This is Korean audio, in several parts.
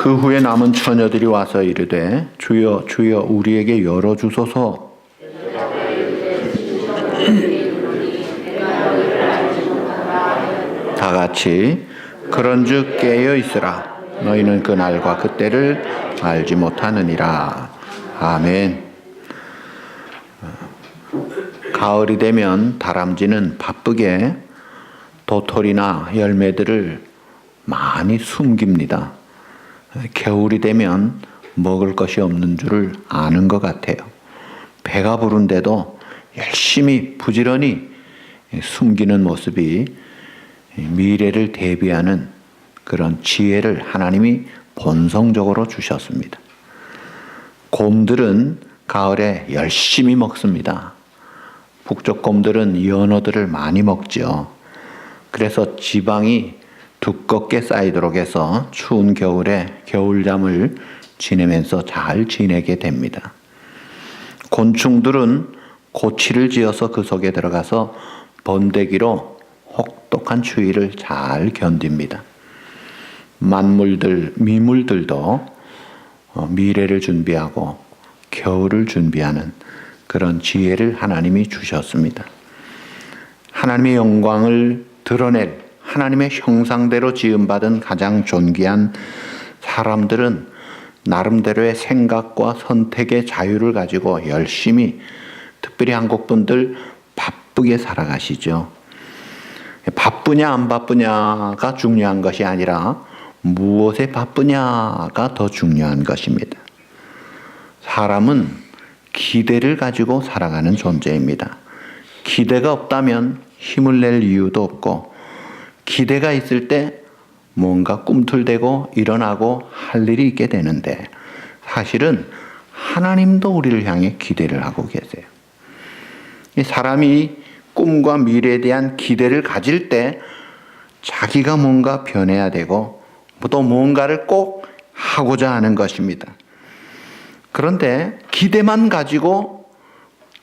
그 후에 남은 처녀들이 와서 이르되 주여 주여 우리에게 열어주소서. 다 같이 그런즉 깨어 있으라. 너희는 그날과 그때를 알지 못하느니라. 아멘. 가을이 되면 다람쥐는 바쁘게 도토리나 열매들을 많이 숨깁니다. 겨울이 되면 먹을 것이 없는 줄을 아는 것 같아요. 배가 부른데도 열심히 부지런히 숨기는 모습이 미래를 대비하는 그런 지혜를 하나님이 본성적으로 주셨습니다. 곰들은 가을에 열심히 먹습니다. 북쪽 곰들은 연어들을 많이 먹죠. 그래서 지방이 두껍게 쌓이도록 해서 추운 겨울에 겨울잠을 지내면서 잘 지내게 됩니다. 곤충들은 고치를 지어서 그 속에 들어가서 번데기로 혹독한 추위를 잘 견딥니다. 만물들, 미물들도 미래를 준비하고 겨울을 준비하는 그런 지혜를 하나님이 주셨습니다. 하나님의 영광을 드러낼 하나님의 형상대로 지음받은 가장 존귀한 사람들은 나름대로의 생각과 선택의 자유를 가지고 열심히, 특별히 한국 분들 바쁘게 살아가시죠. 바쁘냐 안 바쁘냐가 중요한 것이 아니라 무엇에 바쁘냐가 더 중요한 것입니다. 사람은 기대를 가지고 살아가는 존재입니다. 기대가 없다면 힘을 낼 이유도 없고, 기대가 있을 때 뭔가 꿈틀대고 일어나고 할 일이 있게 되는데, 사실은 하나님도 우리를 향해 기대를 하고 계세요. 사람이 꿈과 미래에 대한 기대를 가질 때 자기가 뭔가 변해야 되고 또 뭔가를 꼭 하고자 하는 것입니다. 그런데 기대만 가지고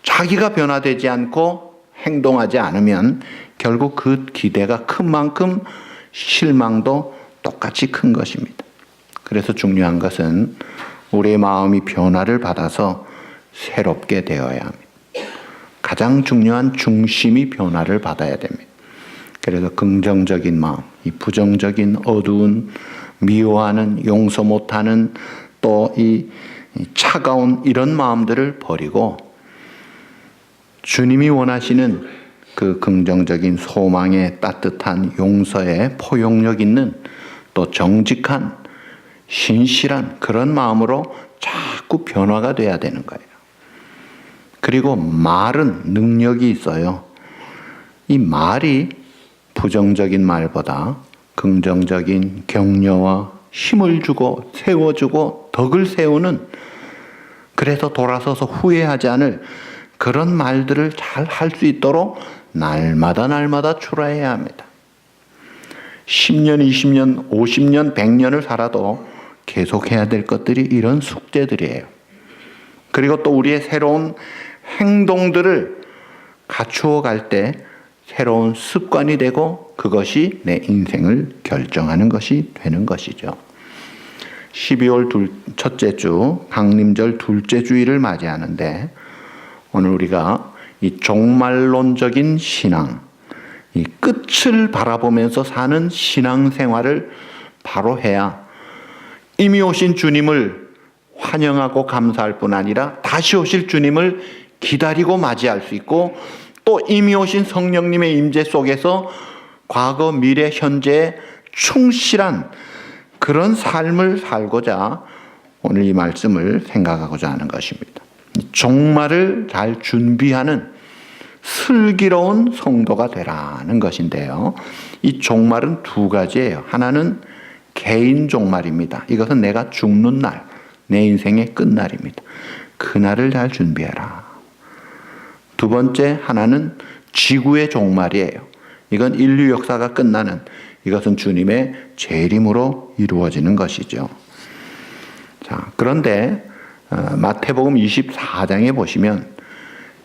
자기가 변화되지 않고 행동하지 않으면 결국 그 기대가 큰 만큼 실망도 똑같이 큰 것입니다. 그래서 중요한 것은 우리의 마음이 변화를 받아서 새롭게 되어야 합니다. 가장 중요한 중심이 변화를 받아야 됩니다. 그래서 긍정적인 마음, 이 부정적인 어두운, 미워하는, 용서 못하는, 또 이 차가운 이런 마음들을 버리고 주님이 원하시는 그 긍정적인 소망의 따뜻한 용서의 포용력 있는, 또 정직한, 신실한 그런 마음으로 자꾸 변화가 돼야 되는 거예요. 그리고 말은 능력이 있어요. 이 말이 부정적인 말보다 긍정적인 격려와 힘을 주고 세워주고 덕을 세우는, 그래서 돌아서서 후회하지 않을 그런 말들을 잘 할 수 있도록 날마다 출하해야 합니다. 10년, 20년, 50년, 100년을 살아도 계속해야 될 것들이 이런 숙제들이에요. 그리고 또 우리의 새로운 행동들을 갖추어 갈 때 새로운 습관이 되고 그것이 내 인생을 결정하는 것이 되는 것이죠. 12월 첫째 주, 강림절 둘째 주일을 맞이하는데, 오늘 우리가 이 종말론적인 신앙, 이 끝을 바라보면서 사는 신앙생활을 바로 해야 이미 오신 주님을 환영하고 감사할 뿐 아니라 다시 오실 주님을 기다리고 맞이할 수 있고, 또 이미 오신 성령님의 임재 속에서 과거, 미래, 현재에 충실한 그런 삶을 살고자 오늘 이 말씀을 생각하고자 하는 것입니다. 종말을 잘 준비하는 슬기로운 성도가 되라는 것인데요. 이 종말은 두 가지예요. 하나는 개인 종말입니다. 이것은 내가 죽는 날, 내 인생의 끝날입니다. 그날을 잘 준비해라. 두 번째 하나는 지구의 종말이에요. 이건 인류 역사가 끝나는, 이것은 주님의 재림으로 이루어지는 것이죠. 자, 그런데 마태복음 24장에 보시면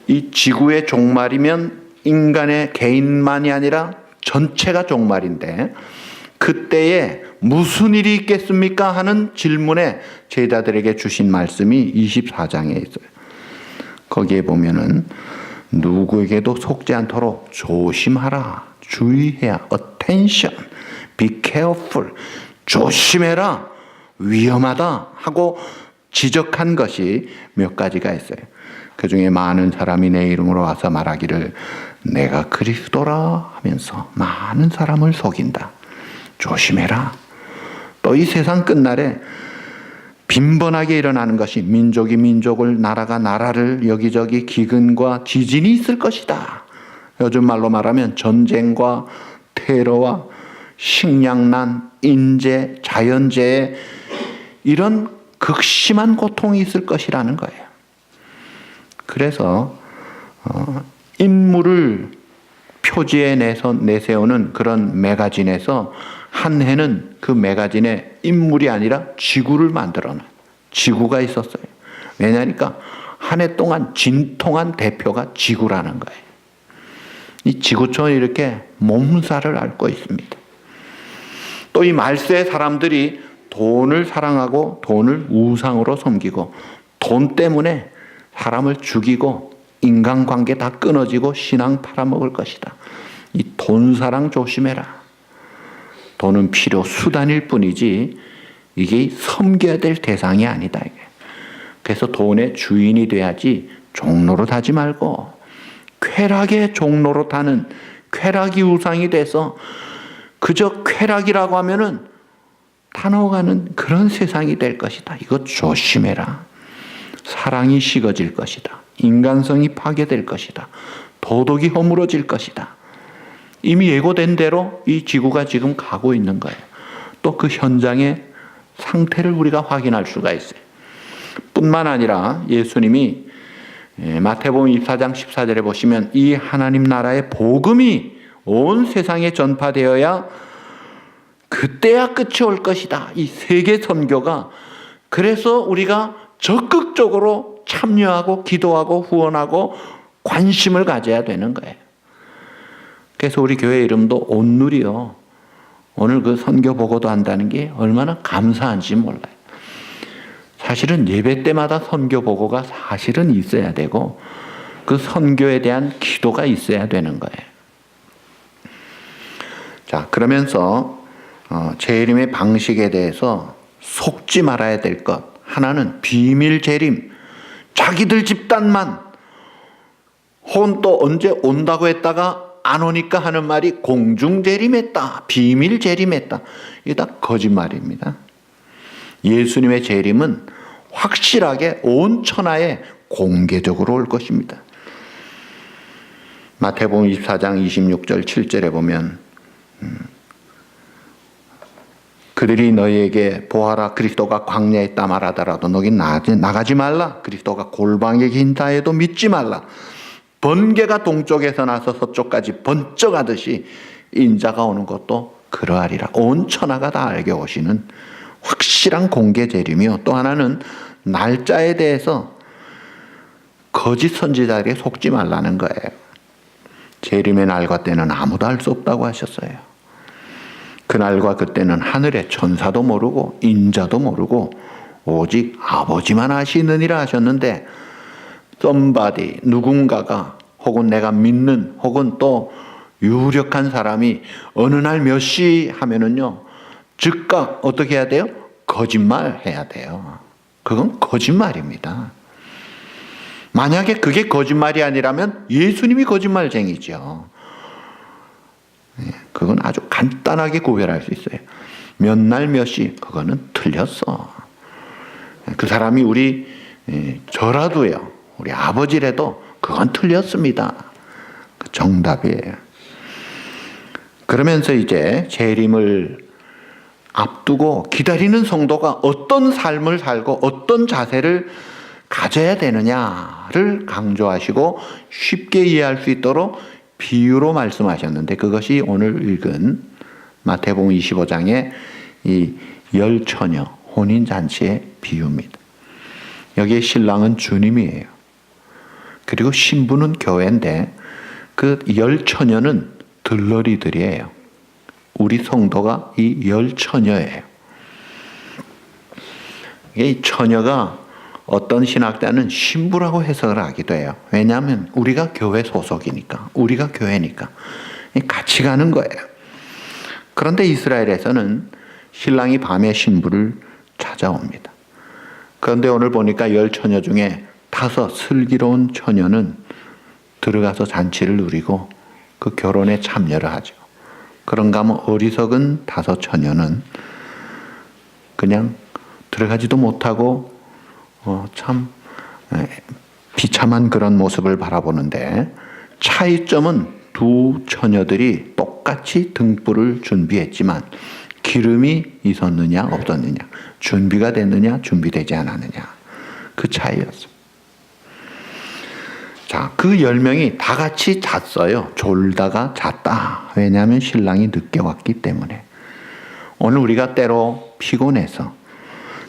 이 지구의 종말이면 인간의 개인만이 아니라 전체가 종말인데, 그때에 무슨 일이 있겠습니까? 하는 질문에 제자들에게 주신 말씀이 24장에 있어요. 거기에 보면은 누구에게도 속지 않도록 조심하라, 주의해야, attention, be careful, 조심해라, 위험하다 하고 지적한 것이 몇 가지가 있어요. 그 중에 많은 사람이 내 이름으로 와서 말하기를 내가 그리스도라 하면서 많은 사람을 속인다. 조심해라. 또 이 세상 끝날에 빈번하게 일어나는 것이 민족이 민족을, 나라가 나라를, 여기저기 기근과 지진이 있을 것이다. 요즘 말로 말하면 전쟁과 테러와 식량난, 인재, 자연재해, 이런 극심한 고통이 있을 것이라는 거예요. 그래서 인물을 표지에 내세우는 그런 매거진에서 한 해는 그 매거진에 인물이 아니라 지구를 만들어놔요. 지구가 있었어요. 왜냐니까 한 해 동안 진통한 대표가 지구라는 거예요. 이 지구촌이 이렇게 몸살을 앓고 있습니다. 또 이 말세의 사람들이 돈을 사랑하고 돈을 우상으로 섬기고 돈 때문에 사람을 죽이고 인간관계 다 끊어지고 신앙 팔아먹을 것이다. 이 돈사랑 조심해라. 돈은 필요 수단일 뿐이지 이게 섬겨야 될 대상이 아니다. 그래서 돈의 주인이 돼야지 종로로 타지 말고 쾌락의 종로로 타는 쾌락이 우상이 돼서 그저 쾌락이라고 하면은 타노가는 그런 세상이 될 것이다. 이거 조심해라. 사랑이 식어질 것이다. 인간성이 파괴될 것이다. 도덕이 허물어질 것이다. 이미 예고된 대로 이 지구가 지금 가고 있는 거예요. 또 그 현장의 상태를 우리가 확인할 수가 있어요. 뿐만 아니라 예수님이 마태복음 24장 14절에 보시면 이 하나님 나라의 복음이 온 세상에 전파되어야 그때야 끝이 올 것이다. 이 세계 선교가 그래서 우리가 적극적으로 참여하고 기도하고 후원하고 관심을 가져야 되는 거예요. 그래서 우리 교회 이름도 온누리요. 오늘 그 선교 보고도 한다는 게 얼마나 감사한지 몰라요. 사실은 예배 때마다 선교 보고가 사실은 있어야 되고 그 선교에 대한 기도가 있어야 되는 거예요. 자, 그러면서 재림의 방식에 대해서 속지 말아야 될 것. 하나는 비밀 재림. 자기들 집단만 혹은 또 언제 온다고 했다가 안 오니까 하는 말이 공중 재림했다. 비밀 재림했다. 이게 다 거짓말입니다. 예수님의 재림은 확실하게 온 천하에 공개적으로 올 것입니다. 마태복음 24장 26절 7절에 보면 그들이 너희에게 보아라 그리스도가 광야에 있다 말하더라도 너희 나가지 말라. 그리스도가 골방에 계신다 해도 믿지 말라. 번개가 동쪽에서 나서 서쪽까지 번쩍하듯이 인자가 오는 것도 그러하리라. 온 천하가 다 알게 오시는 확실한 공개 재림이요. 또 하나는 날짜에 대해서 거짓 선지자에게 속지 말라는 거예요. 재림의 날과 때는 아무도 알 수 없다고 하셨어요. 그날과 그때는 하늘의 천사도 모르고 인자도 모르고 오직 아버지만 아시느니라 하셨는데 somebody, 누군가가 혹은 내가 믿는 혹은 또 유력한 사람이 어느 날 몇 시 하면은요 즉각 어떻게 해야 돼요? 거짓말 해야 돼요. 그건 거짓말입니다. 만약에 그게 거짓말이 아니라면 예수님이 거짓말쟁이죠. 그건 아주 간단하게 구별할 수 있어요. 몇 날 몇 시 그거는 틀렸어. 그 사람이 우리 저라도요. 우리 아버지라도 그건 틀렸습니다. 그 정답이에요. 그러면서 이제 재림을 앞두고 기다리는 성도가 어떤 삶을 살고 어떤 자세를 가져야 되느냐를 강조하시고 쉽게 이해할 수 있도록 비유로 말씀하셨는데 그것이 오늘 읽은 마태복음 25장의 이 열처녀 혼인잔치의 비유입니다. 여기에 신랑은 주님이에요. 그리고 신부는 교회인데 그 열처녀는 들러리들이에요. 우리 성도가 이 열 처녀예요. 이 처녀가 어떤 신학자는 신부라고 해석을 하기도 해요. 왜냐하면 우리가 교회 소속이니까, 우리가 교회니까 같이 가는 거예요. 그런데 이스라엘에서는 신랑이 밤에 신부를 찾아옵니다. 그런데 오늘 보니까 열 처녀 중에 5 슬기로운 처녀는 들어가서 잔치를 누리고 그 결혼에 참여를 하죠. 그런가 하면 어리석은 5 처녀는 그냥 들어가지도 못하고 참 비참한 그런 모습을 바라보는데, 차이점은 2 처녀들이 똑같이 등불을 준비했지만 기름이 있었느냐 없었느냐, 준비가 됐느냐 준비되지 않았느냐, 그 차이였어요. 자, 그 10명이 다 같이 잤어요. 졸다가 잤다. 왜냐하면 신랑이 늦게 왔기 때문에. 오늘 우리가 때로 피곤해서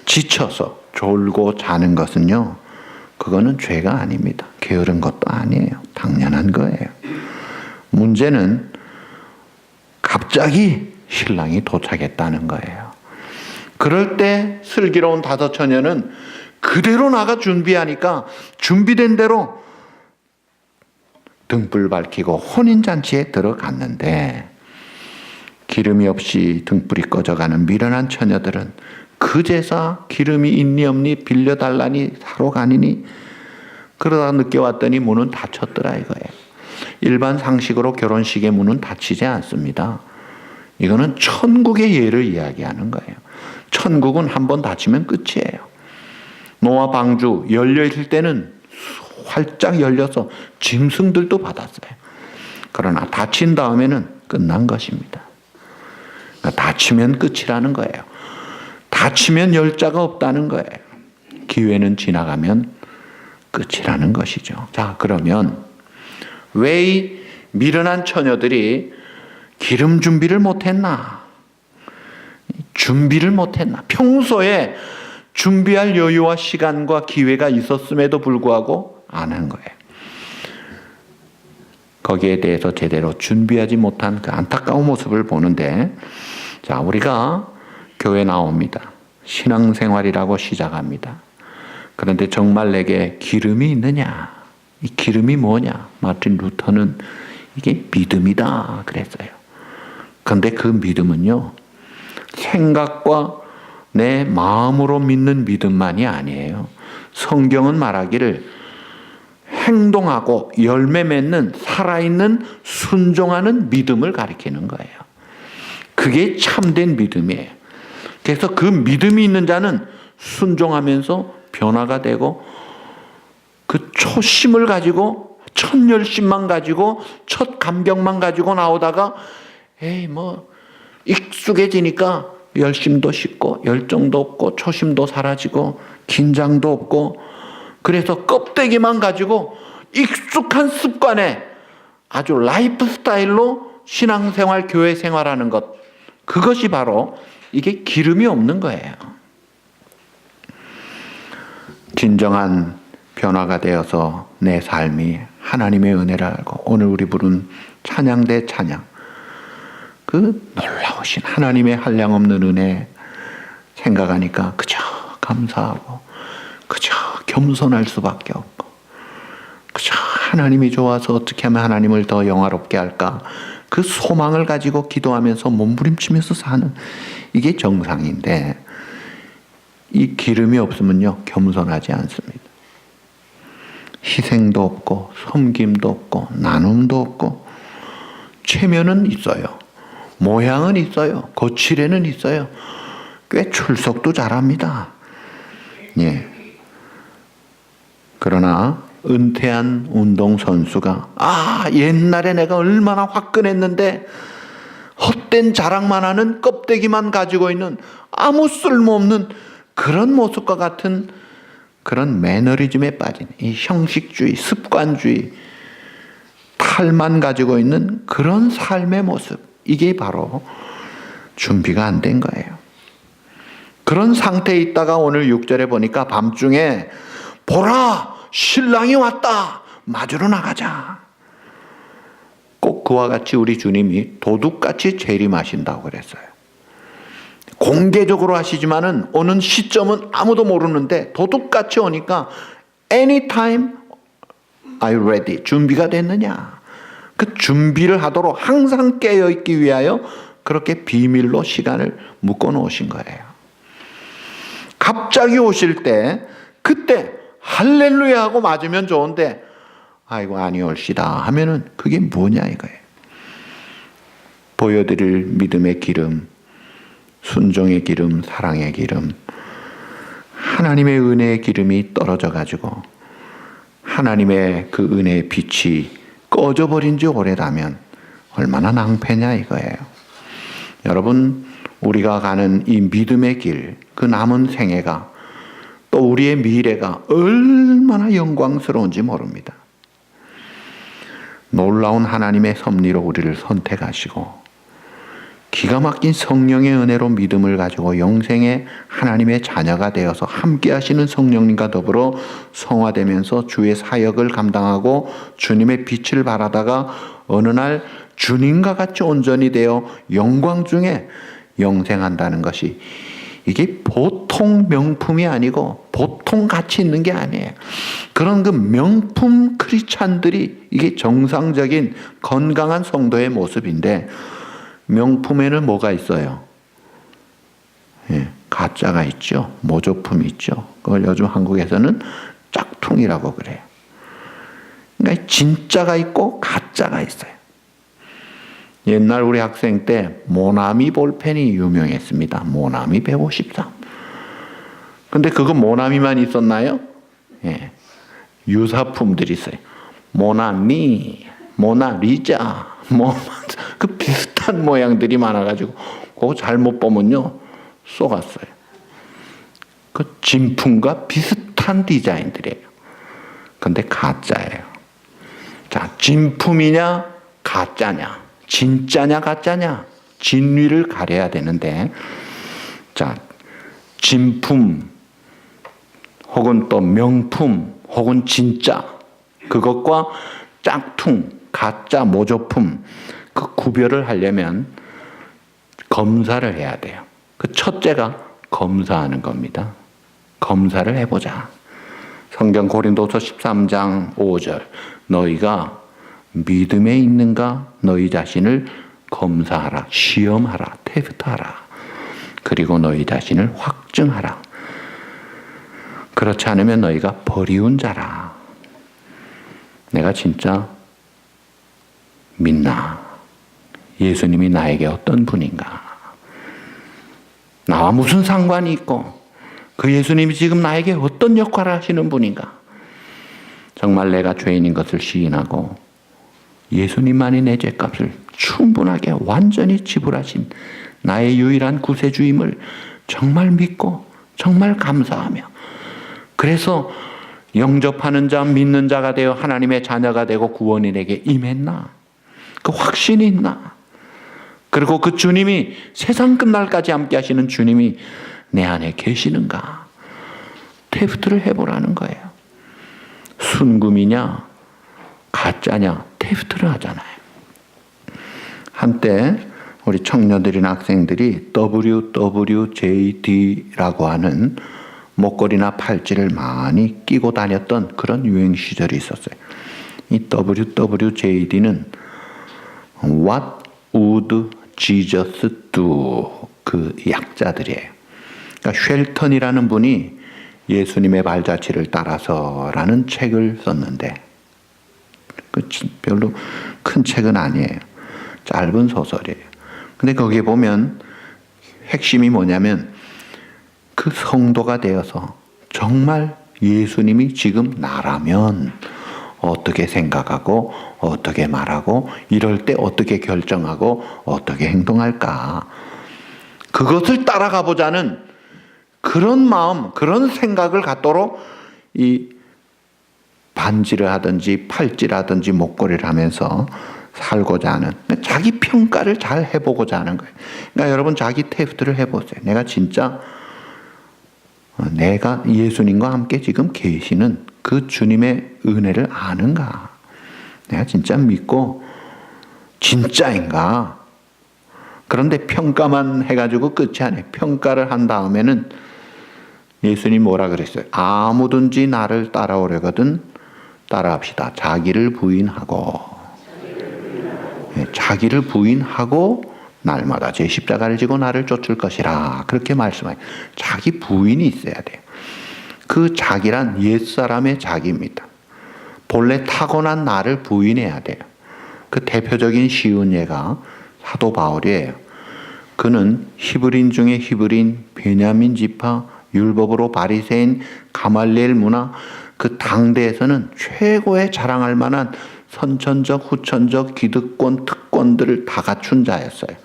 지쳐서 졸고 자는 것은요, 그거는 죄가 아닙니다. 게으른 것도 아니에요. 당연한 거예요. 문제는 갑자기 신랑이 도착했다는 거예요. 그럴 때 슬기로운 5 처녀는 그대로 나가 준비하니까 준비된 대로 등불 밝히고 혼인잔치에 들어갔는데, 기름이 없이 등불이 꺼져가는 미련한 처녀들은 그 제사 기름이 있니 없니 빌려달라니 사러 가니니, 그러다가 늦게 왔더니 문은 닫혔더라 이거예요. 일반 상식으로 결혼식의 문은 닫히지 않습니다. 이거는 천국의 예를 이야기하는 거예요. 천국은 한번 닫히면 끝이에요. 노아 방주 열려있을 때는 활짝 열려서 짐승들도 받았어요. 그러나 닫힌 다음에는 끝난 것입니다. 그러니까 닫히면 끝이라는 거예요. 닫히면 열자가 없다는 거예요. 기회는 지나가면 끝이라는 것이죠. 자, 그러면 왜 이 미련한 처녀들이 기름 준비를 못했나? 준비를 못했나? 평소에 준비할 여유와 시간과 기회가 있었음에도 불구하고 안 한 거예요. 거기에 대해서 제대로 준비하지 못한 그 안타까운 모습을 보는데, 자, 우리가 교회 나옵니다. 신앙생활이라고 시작합니다. 그런데 정말 내게 기름이 있느냐? 이 기름이 뭐냐? 마틴 루터는 이게 믿음이다 그랬어요. 그런데 그 믿음은요, 생각과 내 마음으로 믿는 믿음만이 아니에요. 성경은 말하기를 행동하고 열매 맺는 살아있는 순종하는 믿음을 가리키는 거예요. 그게 참된 믿음이에요. 그래서 그 믿음이 있는 자는 순종하면서 변화가 되고, 그 초심을 가지고 첫 열심만 가지고 첫 감격만 가지고 나오다가 익숙해지니까 열심도 식고 열정도 없고 초심도 사라지고 긴장도 없고, 그래서 껍데기만 가지고 익숙한 습관에 아주 라이프 스타일로 신앙생활, 교회 생활하는 것, 그것이 바로 이게 기름이 없는 거예요. 진정한 변화가 되어서 내 삶이 하나님의 은혜를 알고, 오늘 우리 부른 찬양 대 찬양, 그 놀라우신 하나님의 한량없는 은혜 생각하니까 그저 감사하고 그저 겸손할 수밖에 없고, 그저 하나님이 좋아서 어떻게 하면 하나님을 더 영화롭게 할까, 그 소망을 가지고 기도하면서 몸부림치면서 사는, 이게 정상인데, 이 기름이 없으면요 겸손하지 않습니다. 희생도 없고 섬김도 없고 나눔도 없고, 체면은 있어요, 모양은 있어요, 거칠에는 있어요, 꽤 출석도 잘합니다. 예. 그러나 은퇴한 운동선수가 옛날에 내가 얼마나 화끈했는데 헛된 자랑만 하는, 껍데기만 가지고 있는 아무 쓸모없는 그런 모습과 같은 그런 매너리즘에 빠진 이 형식주의, 습관주의, 탈만 가지고 있는 그런 삶의 모습, 이게 바로 준비가 안 된 거예요. 그런 상태에 있다가 오늘 6절에 보니까 밤중에 보라 신랑이 왔다, 맞으러 나가자. 꼭 그와 같이 우리 주님이 도둑같이 재림하신다고 그랬어요. 공개적으로 하시지만은 오는 시점은 아무도 모르는데 도둑같이 오니까 anytime are you ready? 준비가 됐느냐? 그 준비를 하도록 항상 깨어있기 위하여 그렇게 비밀로 시간을 묶어 놓으신 거예요. 갑자기 오실 때 그때 할렐루야 하고 맞으면 좋은데 아이고 아니올시다 하면은 그게 뭐냐 이거예요. 보여드릴 믿음의 기름, 순종의 기름, 사랑의 기름, 하나님의 은혜의 기름이 떨어져 가지고 하나님의 그 은혜의 빛이 꺼져버린 지 오래다면 얼마나 낭패냐 이거예요. 여러분, 우리가 가는 이 믿음의 길, 그 남은 생애가 또 우리의 미래가 얼마나 영광스러운지 모릅니다. 놀라운 하나님의 섭리로 우리를 선택하시고 기가 막힌 성령의 은혜로 믿음을 가지고 영생의 하나님의 자녀가 되어서 함께 하시는 성령님과 더불어 성화되면서 주의 사역을 감당하고 주님의 빛을 발하다가 어느 날 주님과 같이 온전히 되어 영광 중에 영생한다는 것이 이게 보통 명품이 아니고 보통 가치 있는 게 아니에요. 그런 그 명품 크리스찬들이 이게 정상적인 건강한 성도의 모습인데 명품에는 뭐가 있어요? 가짜가 있죠. 모조품이 있죠. 그걸 요즘 한국에서는 짝퉁이라고 그래요. 그러니까 진짜가 있고 가짜가 있어요. 옛날 우리 학생 때 모나미 볼펜이 유명했습니다. 모나미 153. 근데 그거 모나미만 있었나요? 예. 유사품들이 있어요. 모나미, 모나리자, 그 비슷한 모양들이 많아가지고 그거 잘못 보면요 쏘갔어요. 그 진품과 비슷한 디자인들이에요. 근데 가짜예요. 자, 진품이냐 가짜냐, 진짜냐 가짜냐, 진위를 가려야 되는데, 자, 진품 혹은 또 명품 혹은 진짜, 그것과 짝퉁, 가짜, 모조품, 그 구별을 하려면 검사를 해야 돼요. 그 첫째가 검사하는 겁니다. 검사를 해보자. 성경 고린도서 13장 5절, 너희가 믿음에 있는가 너희 자신을 검사하라, 시험하라, 테스트하라. 그리고 너희 자신을 확증하라. 그렇지 않으면 너희가 버리운 자라. 내가 진짜 믿나? 예수님이 나에게 어떤 분인가? 나와 무슨 상관이 있고 그 예수님이 지금 나에게 어떤 역할을 하시는 분인가? 정말 내가 죄인인 것을 시인하고 예수님만이 내 죄값을 충분하게 완전히 지불하신 나의 유일한 구세주임을 정말 믿고 정말 감사하며, 그래서 영접하는 자, 믿는 자가 되어 하나님의 자녀가 되고 구원이 내게 임했나? 그 확신이 있나? 그리고 그 주님이 세상 끝날까지 함께 하시는 주님이 내 안에 계시는가? 테스트를 해보라는 거예요. 순금이냐 가짜냐 테스트를 하잖아요. 한때 우리 청년들이나 학생들이 WWJD라고 하는 목걸이나 팔찌를 많이 끼고 다녔던 그런 유행 시절이 있었어요. 이 WWJD는 What would Jesus do? 그 약자들이에요. 그러니까 쉘턴이라는 분이 예수님의 발자취를 따라서라는 책을 썼는데, 그 별로 큰 책은 아니에요. 짧은 소설이에요. 근데 거기에 보면 핵심이 뭐냐면 그 성도가 되어서 정말 예수님이 지금 나라면 어떻게 생각하고 어떻게 말하고 이럴 때 어떻게 결정하고 어떻게 행동할까, 그것을 따라가 보자는 그런 마음, 그런 생각을 갖도록 이 반지를 하든지 팔찌를 하든지 목걸이를 하면서 살고자 하는, 자기 평가를 잘 해보고자 하는 거예요. 그러니까 여러분 자기 테스트를 해보세요. 내가 진짜 내가 예수님과 함께 지금 계시는 그 주님의 은혜를 아는가? 내가 진짜 믿고 진짜인가? 그런데 평가만 해가지고 끝이 아니에요. 평가를 한 다음에는 예수님 뭐라 그랬어요? 아무든지 나를 따라오려거든 따라합시다. 자기를 부인하고, 자기를 부인하고 날마다 제 십자가를 지고 나를 쫓을 것이라. 그렇게 말씀해요. 자기 부인이 있어야 돼요. 그 자기란 옛사람의 자기입니다. 본래 타고난 나를 부인해야 돼요. 그 대표적인 쉬운 예가 사도 바울이에요. 그는 히브리인 중에 히브리인, 베냐민 지파, 율법으로 바리새인, 가말리엘 문화, 그 당대에서는 최고의 자랑할 만한 선천적, 후천적, 기득권, 특권들을 다 갖춘 자였어요.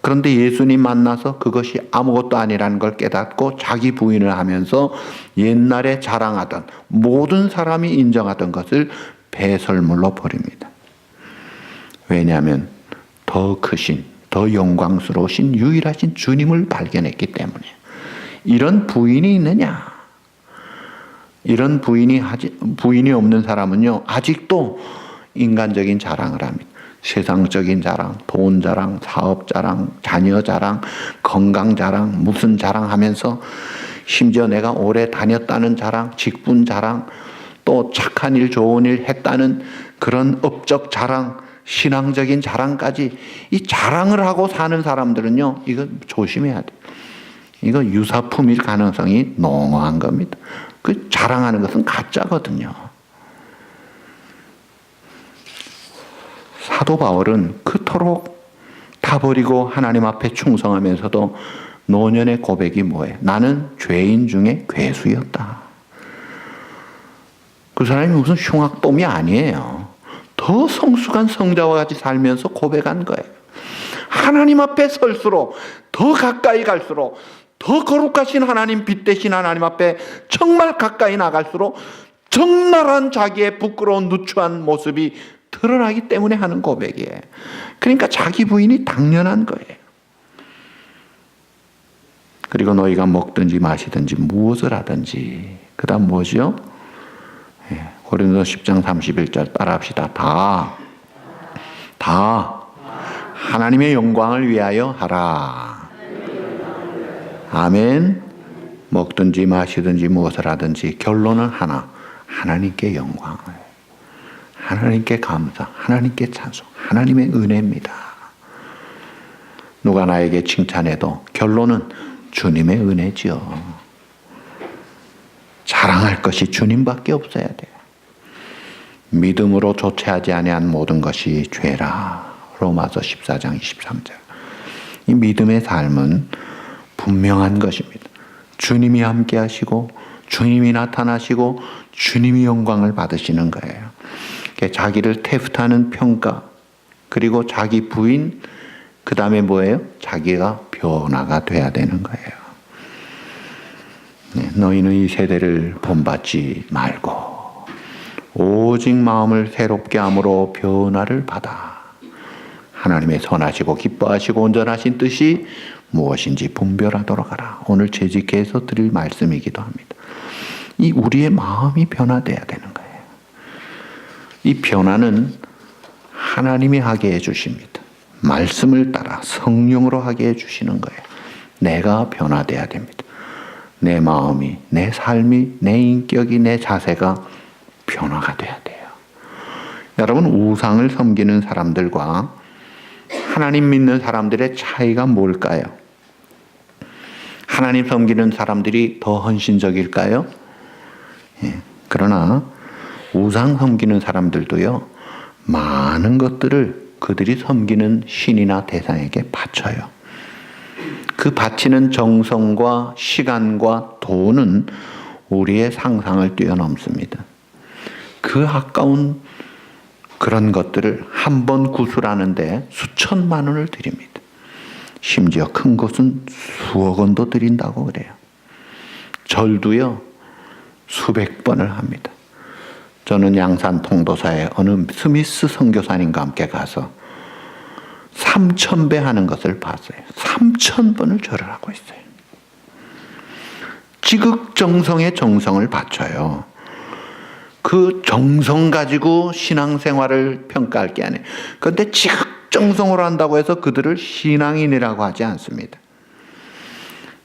그런데 예수님 만나서 그것이 아무것도 아니라는 걸 깨닫고 자기 부인을 하면서 옛날에 자랑하던 모든 사람이 인정하던 것을 배설물로 버립니다. 왜냐하면 더 크신, 더 영광스러우신 유일하신 주님을 발견했기 때문에. 이런 부인이 있느냐? 이런 부인이 없는 사람은요, 아직도 인간적인 자랑을 합니다. 세상적인 자랑, 돈 자랑, 사업 자랑, 자녀 자랑, 건강 자랑, 무슨 자랑 하면서 심지어 내가 오래 다녔다는 자랑, 직분 자랑, 또 착한 일, 좋은 일 했다는 그런 업적 자랑, 신앙적인 자랑까지 이 자랑을 하고 사는 사람들은요, 이거 조심해야 돼요. 이거 유사품일 가능성이 농후한 겁니다. 그 자랑하는 것은 가짜거든요. 사도 바울은 그토록 다 버리고 하나님 앞에 충성하면서도 노년의 고백이 뭐예요? 나는 죄인 중에 괴수였다. 그 사람이 무슨 흉악범이 아니에요. 더 성숙한 성자와 같이 살면서 고백한 거예요. 하나님 앞에 설수록, 더 가까이 갈수록, 더 거룩하신 하나님, 빛대신 하나님 앞에 정말 가까이 나갈수록 적나라한 자기의 부끄러운 누추한 모습이 드러나기 때문에 하는 고백이에요. 그러니까 자기 부인이 당연한 거예요. 그리고 너희가 먹든지 마시든지 무엇을 하든지, 그 다음 뭐죠? 고린도서 10장 31절 따라합시다. 다 하나님의 영광을 위하여 하라. 아멘. 먹든지 마시든지 무엇을 하든지 결론은 하나. 하나님께 영광을, 하나님께 감사, 하나님께 찬송, 하나님의 은혜입니다. 누가 나에게 칭찬해도 결론은 주님의 은혜지요. 자랑할 것이 주님밖에 없어야 돼요. 믿음으로 조체하지 아니한 모든 것이 죄라. 로마서 14장 23절. 이 믿음의 삶은 분명한 것입니다. 주님이 함께 하시고 주님이 나타나시고 주님이 영광을 받으시는 거예요. 자기를 테스트하는 평가, 그리고 자기 부인, 그 다음에 뭐예요? 자기가 변화가 돼야 되는 거예요. 너희는 이 세대를 본받지 말고 오직 마음을 새롭게 함으로 변화를 받아 하나님의 선하시고 기뻐하시고 온전하신 뜻이 무엇인지 분별하도록 하라. 오늘 재직해서 드릴 말씀이기도 합니다. 이 우리의 마음이 변화돼야 되는 거예요. 이 변화는 하나님이 하게 해주십니다. 말씀을 따라 성령으로 하게 해주시는 거예요. 내가 변화돼야 됩니다. 내 마음이, 내 삶이, 내 인격이, 내 자세가 변화가 돼야 돼요. 여러분, 우상을 섬기는 사람들과 하나님 믿는 사람들의 차이가 뭘까요? 하나님 섬기는 사람들이 더 헌신적일까요? 그러나 우상 섬기는 사람들도요, 많은 것들을 그들이 섬기는 신이나 대상에게 바쳐요. 그 바치는 정성과 시간과 돈은 우리의 상상을 뛰어넘습니다. 그 아까운 그런 것들을 한 번 구술하는데 수천만 원을 드립니다. 심지어 큰 것은 수억 원도 드린다고 그래요. 절도요, 수백 번을 합니다. 저는 양산 통도사에 어느 스미스 선교사님과 함께 가서 3,000배 하는 것을 봤어요. 3,000번을 절을 하고 있어요. 지극정성의 정성을 바쳐요. 그 정성 가지고 신앙생활을 평가할 게 아니에요. 그런데 지극 작정성으로 한다고 해서 그들을 신앙인이라고 하지 않습니다.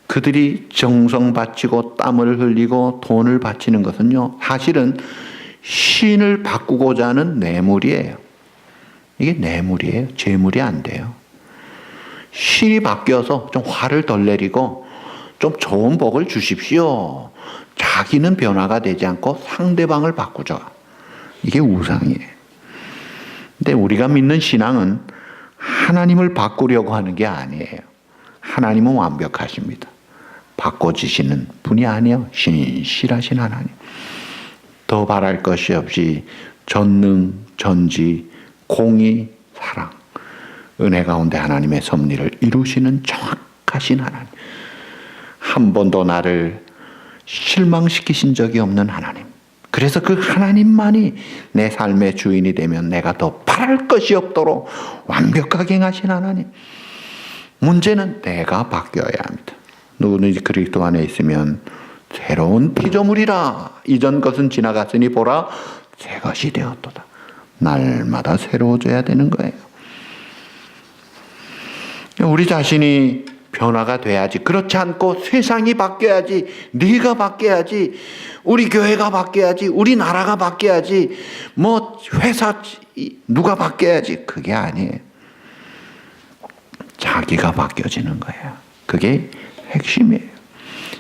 그들이 정성 바치고 땀을 흘리고 돈을 바치는 것은요, 사실은 신을 바꾸고자 하는 뇌물이에요. 이게 뇌물이에요. 재물이 안 돼요. 신이 바뀌어서 좀 화를 덜 내리고 좀 좋은 복을 주십시오. 자기는 변화가 되지 않고 상대방을 바꾸죠. 이게 우상이에요. 근데 우리가 믿는 신앙은 하나님을 바꾸려고 하는 게 아니에요. 하나님은 완벽하십니다. 바꿔주시는 분이 아니에요. 신실하신 하나님. 더 바랄 것이 없이 전능, 전지, 공의, 사랑, 은혜 가운데 하나님의 섭리를 이루시는 정확하신 하나님. 한 번도 나를 실망시키신 적이 없는 하나님. 그래서 그 하나님만이 내 삶의 주인이 되면 내가 더 바랄 것이 없도록 완벽하게 행하신 하나님. 문제는 내가 바뀌어야 합니다. 누구든지 그리스도 안에 있으면 새로운 피조물이라. 이전 것은 지나갔으니 보라 새 것이 되었도다. 날마다 새로워져야 되는 거예요. 우리 자신이 변화가 돼야지. 그렇지 않고 세상이 바뀌어야지. 네가 바뀌어야지. 우리 교회가 바뀌어야지. 우리 나라가 바뀌어야지. 뭐 회사 누가 바뀌어야지. 그게 아니에요. 자기가 바뀌어지는 거예요. 그게 핵심이에요.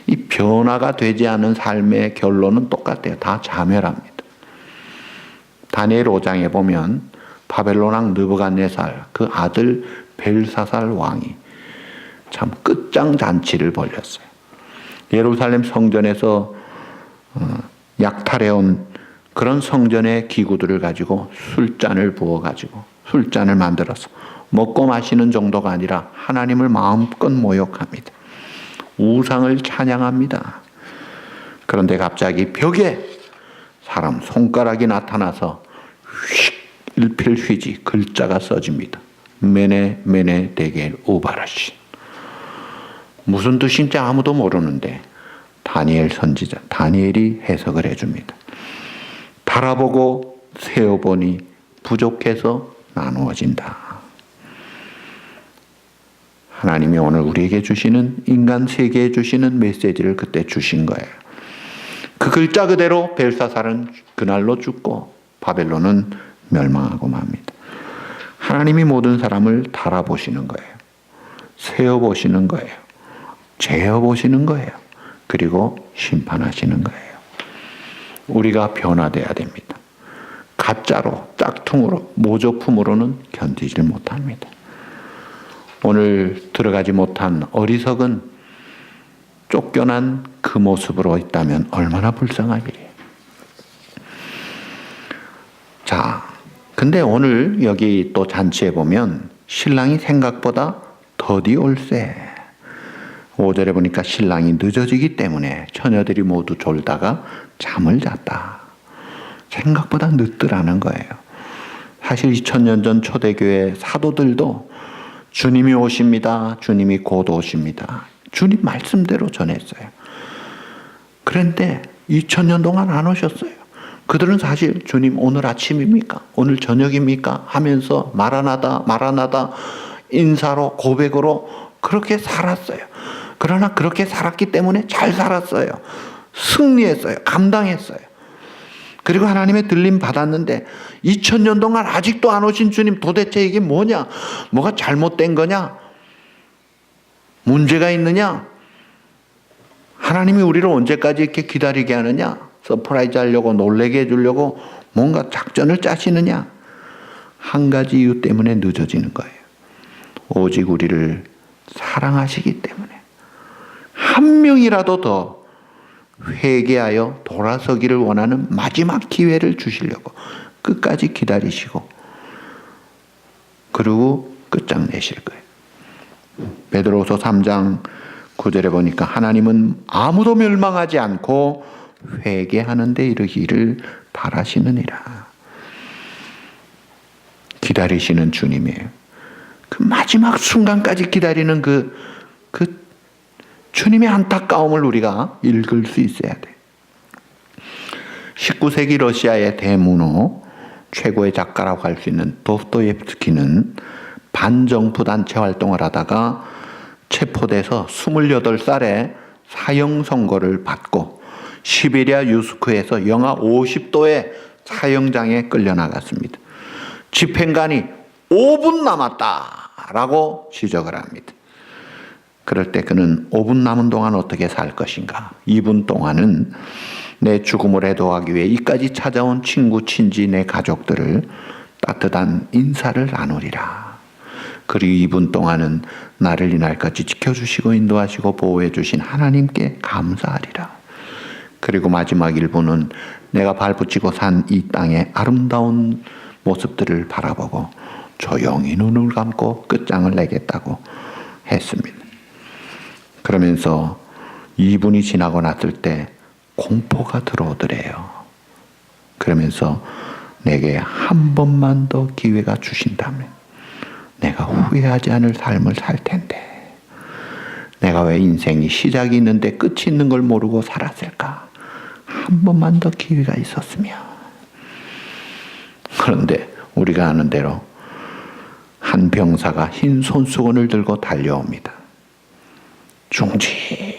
이 변화가 되지 않은 삶의 결론은 똑같아요. 다 자멸합니다. 다니엘 5장에 보면 바벨론 왕 느부갓네살 그 아들 벨사살 왕이 참 끝장잔치를 벌였어요. 예루살렘 성전에서 약탈해온 그런 성전의 기구들을 가지고 술잔을 부어가지고 술잔을 만들어서 먹고 마시는 정도가 아니라 하나님을 마음껏 모욕합니다. 우상을 찬양합니다. 그런데 갑자기 벽에 사람 손가락이 나타나서 휙 일필휘지 글자가 써집니다. 메네 메네 데겔 우바라신. 무슨 뜻인지 아무도 모르는데 다니엘 선지자 다니엘이 해석을 해줍니다. 바라보고 세어보니 부족해서 나누어진다. 하나님이 오늘 우리에게 주시는 인간 세계에 주시는 메시지를 그때 주신 거예요. 그 글자 그대로 벨사살은 그날로 죽고 바벨론은 멸망하고 맙니다. 하나님이 모든 사람을 달아보시는 거예요. 세어보시는 거예요. 재어보시는 거예요. 그리고 심판하시는 거예요. 우리가 변화돼야 됩니다. 가짜로, 짝퉁으로, 모조품으로는 견디질 못합니다. 오늘 들어가지 못한 어리석은 쫓겨난 그 모습으로 있다면 얼마나 불쌍한 일이에요. 자, 근데 오늘 여기 또 잔치에 보면 신랑이 생각보다 더디 올세. 5절에 보니까 신랑이 늦어지기 때문에 처녀들이 모두 졸다가 잠을 잤다. 생각보다 늦더라는 거예요. 사실 2000년 전 초대교회 사도들도 주님이 오십니다. 주님이 곧 오십니다. 주님 말씀대로 전했어요. 그런데 2000년 동안 안 오셨어요. 그들은 사실 주님 오늘 아침입니까? 오늘 저녁입니까? 하면서 마라나다 마라나다 인사로 고백으로 그렇게 살았어요. 그러나 그렇게 살았기 때문에 잘 살았어요. 승리했어요. 감당했어요. 그리고 하나님의 들림 받았는데 2000년 동안 아직도 안 오신 주님 도대체 이게 뭐냐? 뭐가 잘못된 거냐? 문제가 있느냐? 하나님이 우리를 언제까지 이렇게 기다리게 하느냐? 서프라이즈 하려고 놀래게 해주려고 뭔가 작전을 짜시느냐? 한 가지 이유 때문에 늦어지는 거예요. 오직 우리를 사랑하시기 때문에 한 명이라도 더 회개하여 돌아서기를 원하는 마지막 기회를 주시려고 끝까지 기다리시고 그리고 끝장내실 거예요. 베드로후서 3장 9절에 보니까 하나님은 아무도 멸망하지 않고 회개하는 데 이르기를 바라시느니라. 기다리시는 주님이에요. 그 마지막 순간까지 기다리는 그 주님의 안타까움을 우리가 읽을 수 있어야 돼. 19세기 러시아의 대문호 최고의 작가라고 할 수 있는 도스토옙스키는 반정부 단체 활동을 하다가 체포돼서 28살에 사형 선고를 받고 시베리아 유스크에서 영하 50도의 사형장에 끌려나갔습니다. 집행관이 5분 남았다라고 지적을 합니다. 그럴 때 그는 5분 남은 동안 어떻게 살 것인가? 2분 동안은 내 죽음을 애도하기 위해 이까지 찾아온 친구, 친지, 내 가족들을 따뜻한 인사를 나누리라. 그리고 2분 동안은 나를 이날까지 지켜주시고 인도하시고 보호해 주신 하나님께 감사하리라. 그리고 마지막 1분은 내가 발붙이고 산 이 땅의 아름다운 모습들을 바라보고 조용히 눈을 감고 끝장을 내겠다고 했습니다. 그러면서 2분이 지나고 났을 때 공포가 들어오더래요. 그러면서 내게 한 번만 더 기회가 주신다면 내가 후회하지 않을 삶을 살 텐데 내가 왜 인생이 시작이 있는데 끝이 있는 걸 모르고 살았을까? 한 번만 더 기회가 있었으면. 그런데 우리가 아는 대로 한 병사가 흰 손수건을 들고 달려옵니다. 중지.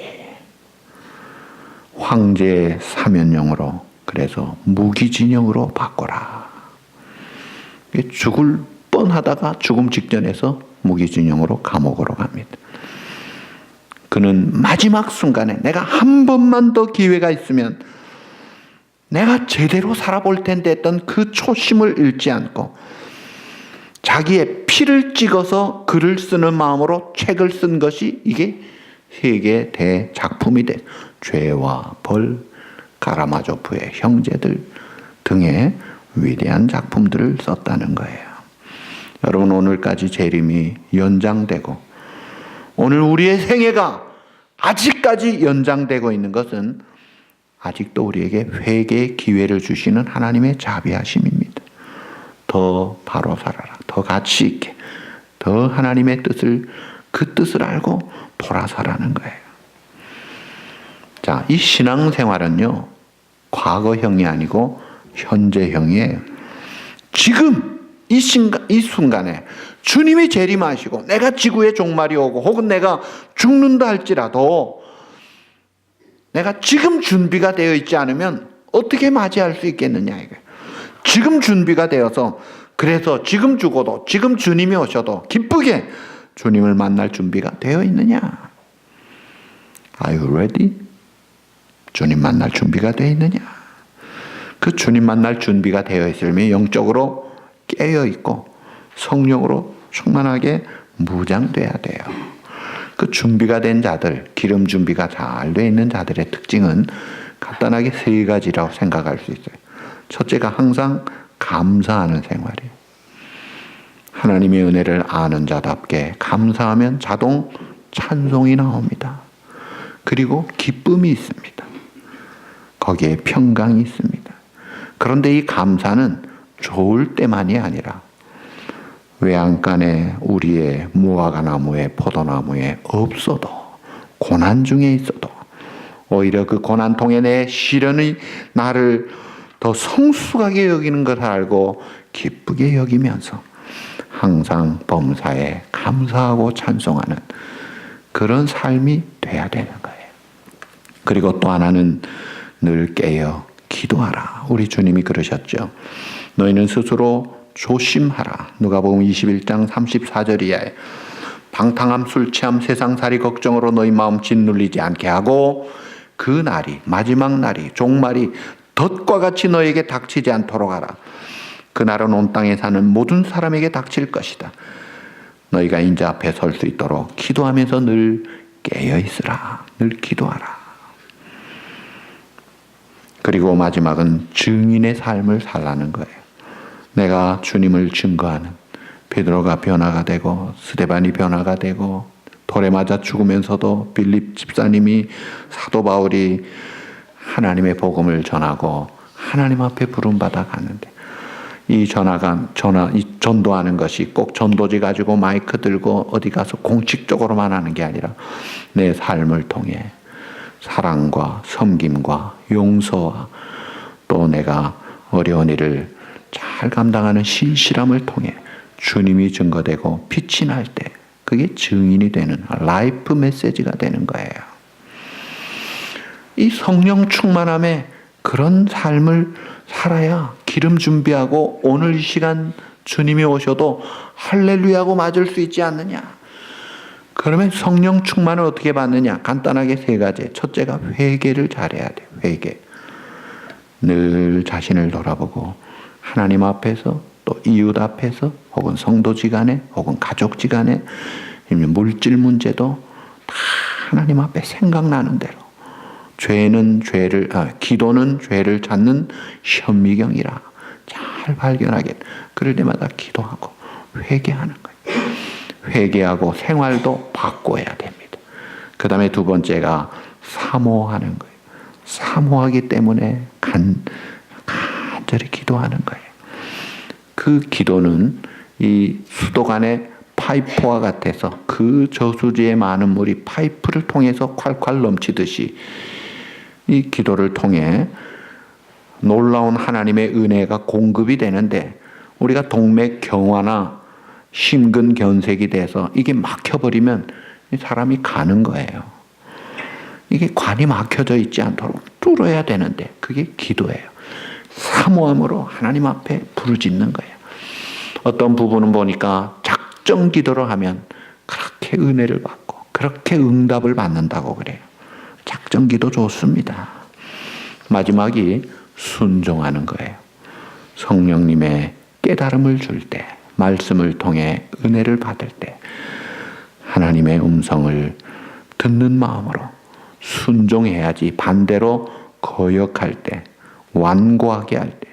황제의 사면령으로, 그래서 무기징역으로 바꿔라. 죽을 뻔하다가 죽음 직전에서 무기징역으로 감옥으로 갑니다. 그는 마지막 순간에 내가 한 번만 더 기회가 있으면 내가 제대로 살아볼 텐데 했던 그 초심을 잃지 않고 자기의 피를 찍어서 글을 쓰는 마음으로 책을 쓴 것이 이게 세계 대작품이 된 죄와 벌, 카라마조프의 형제들 등의 위대한 작품들을 썼다는 거예요. 여러분, 오늘까지 재림이 연장되고 오늘 우리의 생애가 아직까지 연장되고 있는 것은 아직도 우리에게 회개의 기회를 주시는 하나님의 자비하심입니다. 더 바로 살아라. 더 가치 있게. 더 하나님의 뜻을, 그 뜻을 알고 돌아서라는 거예요. 자, 이 신앙생활은요, 과거형이 아니고 현재형이에요. 지금 이 순간에 주님이 재림하시고 내가 지구의 종말이 오고 혹은 내가 죽는다 할지라도 내가 지금 준비가 되어 있지 않으면 어떻게 맞이할 수 있겠느냐 이거예요. 지금 준비가 되어서, 그래서 지금 죽어도 지금 주님이 오셔도 기쁘게 주님을 만날 준비가 되어 있느냐? Are you ready? 주님 만날 준비가 되어 있느냐? 그 주님 만날 준비가 되어 있으면 영적으로 깨어 있고 성령으로 충만하게 무장돼야 돼요. 그 준비가 된 자들, 기름 준비가 잘 되어 있는 자들의 특징은 간단하게 3가지라고 생각할 수 있어요. 첫째가 항상 감사하는 생활이에요. 하나님의 은혜를 아는 자답게 감사하면 자동 찬송이 나옵니다. 그리고 기쁨이 있습니다. 거기에 평강이 있습니다. 그런데 이 감사는 좋을 때만이 아니라 외양간에 우리의 무화과 나무에 포도나무에 없어도, 고난 중에 있어도 오히려 그 고난통에 내 시련이 나를 더 성숙하게 여기는 것을 알고 기쁘게 여기면서 항상 범사에 감사하고 찬송하는 그런 삶이 돼야 되는 거예요. 그리고 또 하나는 늘 깨어 기도하라. 우리 주님이 그러셨죠. 너희는 스스로 조심하라. 누가복음 21장 34절 이하에 방탕함, 술 취함, 세상살이 걱정으로 너희 마음 짓눌리지 않게 하고 그 날이, 마지막 날이, 종말이 덫과 같이 너에게 닥치지 않도록 하라. 그날은 온 땅에 사는 모든 사람에게 닥칠 것이다. 너희가 인자 앞에 설 수 있도록 기도하면서 늘 깨어 있으라. 늘 기도하라. 그리고 마지막은 증인의 삶을 살라는 거예요. 내가 주님을 증거하는, 베드로가 변화가 되고 스데반이 변화가 되고 돌에 맞아 죽으면서도 빌립 집사님이, 사도 바울이 하나님의 복음을 전하고 하나님 앞에 부름받아 가는데, 이 이 전도하는 것이 꼭 전도지 가지고 마이크 들고 어디 가서 공식적으로만 하는 게 아니라 내 삶을 통해 사랑과 섬김과 용서와 또 내가 어려운 일을 잘 감당하는 신실함을 통해 주님이 증거되고 빛이 날 때 그게 증인이 되는 라이프 메시지가 되는 거예요. 이 성령 충만함에 그런 삶을 살아야 기름 준비하고 오늘 이 시간 주님이 오셔도 할렐루야고 맞을 수 있지 않느냐. 그러면 성령 충만을 어떻게 받느냐? 간단하게 세 가지. 첫째가 회개를 잘해야 돼. 회개. 늘 자신을 돌아보고 하나님 앞에서 또 이웃 앞에서 혹은 성도지간에 혹은 가족지간에 물질 문제도 다 하나님 앞에 생각나는 대로 기도는 죄를 찾는 현미경이라 잘 발견하게 그럴 때마다 기도하고 회개하는 거예요. 회개하고 생활도 바꿔야 됩니다. 그 다음에 두 번째가 사모하는 거예요. 사모하기 때문에 간절히 기도하는 거예요. 그 기도는 이 수도관의 파이프와 같아서 그 저수지에 많은 물이 파이프를 통해서 콸콸 넘치듯이 이 기도를 통해 놀라운 하나님의 은혜가 공급이 되는데 우리가 동맥경화나 심근경색이 돼서 이게 막혀버리면 이 사람이 가는 거예요. 이게 관이 막혀져 있지 않도록 뚫어야 되는데 그게 기도예요. 사모함으로 하나님 앞에 부르짖는 거예요. 어떤 부분은 보니까 작정 기도를 하면 그렇게 은혜를 받고 그렇게 응답을 받는다고 그래요. 작정 기도 좋습니다. 마지막이 순종하는 거예요. 성령님의 깨달음을 줄 때, 말씀을 통해 은혜를 받을 때 하나님의 음성을 듣는 마음으로 순종해야지 반대로 거역할 때, 완고하게 할 때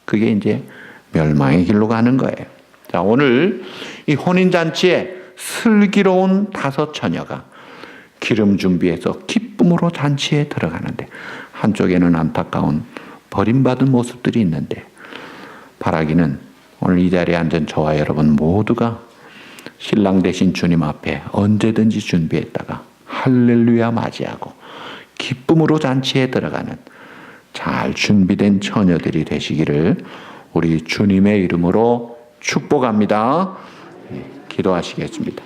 그게 이제 멸망의 길로 가는 거예요. 자, 오늘 이 혼인잔치에 슬기로운 5 처녀가 기름 준비해서 기쁨으로 잔치에 들어가는데 한쪽에는 안타까운 버림받은 모습들이 있는데 바라기는 오늘 이 자리에 앉은 저와 여러분 모두가 신랑 되신 주님 앞에 언제든지 준비했다가 할렐루야 맞이하고 기쁨으로 잔치에 들어가는 잘 준비된 처녀들이 되시기를 우리 주님의 이름으로 축복합니다. 기도하시겠습니다.